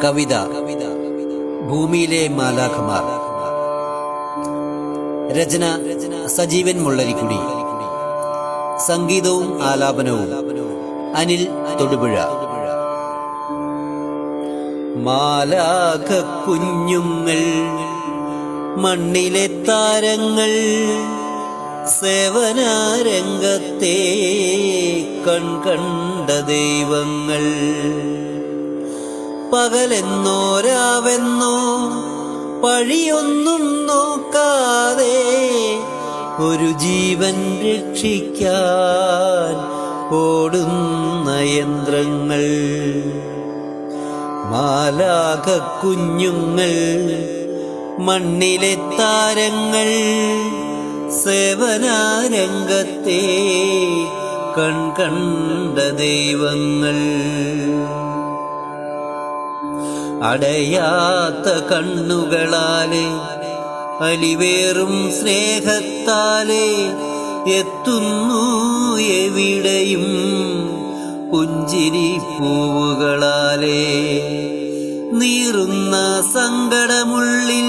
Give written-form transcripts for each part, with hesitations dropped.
കവിത ഭൂമിയിലെ മാലാഖമാർ. രചന സജീവൻ മുള്ളരിക്കുടി. സംഗീതവും ആലാപനവും അനിൽ തൊടുപുഴ. മാലാഖ കുഞ്ഞുങ്ങൾ, മണ്ണിലെ താരങ്ങൾ, സേവനാരംഗത്തെ കൺകണ്ട ദൈവങ്ങൾ. പകലെന്നോ രാവെന്നോ പഴിയൊന്നും നോക്കാതെ ഒരു ജീവൻ രക്ഷിക്കാൻ ഓടുന്ന യന്ത്രങ്ങൾ. മാലാഖ കുഞ്ഞുങ്ങൾ, മണ്ണിലെ താരങ്ങൾ, സേവനാരംഗത്തെ കൺകണ്ട ദൈവങ്ങൾ. അടയാത്ത കണ്ണുകളാലെ അലിവേറും സ്നേഹത്താലെ എത്തുന്നു എവിടെയും പുഞ്ചിരി പൂവുകളാലെ. നീറുന്ന സങ്കടമുള്ളിൽ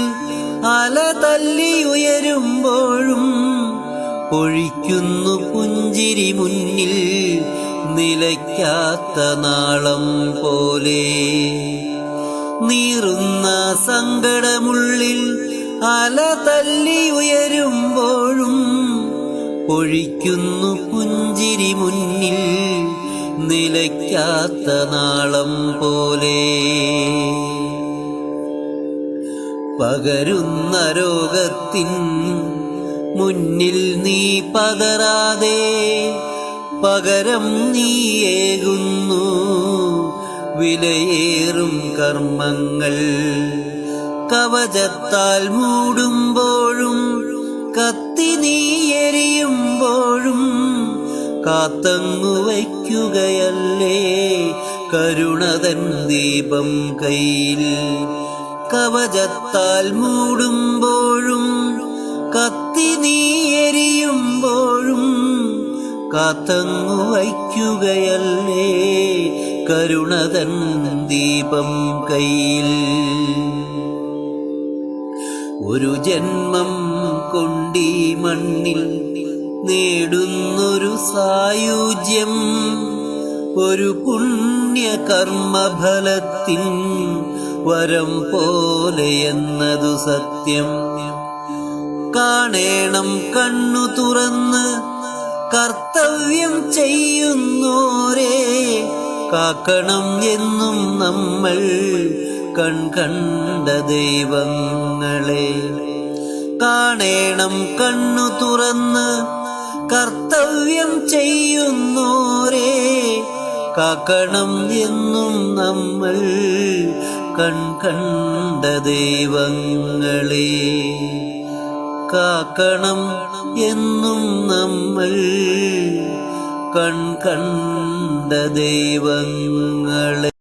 അല തല്ലി ഉയരുമ്പോഴും പൊഴിക്കുന്നു പുഞ്ചിരി മുന്നിൽ നിലയ്ക്കാത്ത നാളം പോലെ. നീറുന്ന സങ്കടമുള്ളിൽ അല തല്ലി ഉയരുമ്പോഴും പൊഴിക്കുന്നു പുഞ്ചിരി മുന്നിൽ നിലയ്ക്കാത്ത നാളം പോലെ. പകരുന്ന രോഗത്തിൻ മുന്നിൽ നീ പതറാതെ പകരം നീയേകുന്നു വിലയേറും കർമ്മങ്ങൾ. കവചത്താൽ മൂടുമ്പോഴും കത്തി നീ എരിയുമ്പോഴും കാത്തങ്ങു വയ്ക്കുകയല്ലേ കരുണതൻ ദീപം കയ്യിൽ. കവചത്താൽ മൂടുമ്പോഴും കത്തി നീ എരിയുമ്പോഴും കാത്തങ്ങു വയ്ക്കുകയല്ലേ കരുണതൻ ദീപം കയ്യിൽ. ഒരു ജന്മം കൊണ്ടീ മണ്ണിൽ നേടുന്നൊരു സായുജ്യം, ഒരു പുണ്യകർമ്മഫലത്തിൻ വരം പോലെ എന്നതു സത്യം. കാണേണം കണ്ണു തുറന്ന് കർത്തവ്യം ചെയ്യുന്നോരേ കാക്കണം എന്നും നമ്മൾ കൺകണ്ട ദൈവങ്ങളെ. കാണേണം കണ്ണു തുറന്ന് കർത്തവ്യം ചെയ്യുന്നോരേ കാക്കണം എന്നും നമ്മൾ കൺകണ്ട ദൈവങ്ങളെ. കാക്കണം എന്നും നമ്മൾ കൺകണ്ട ദൈവങ്ങളെ.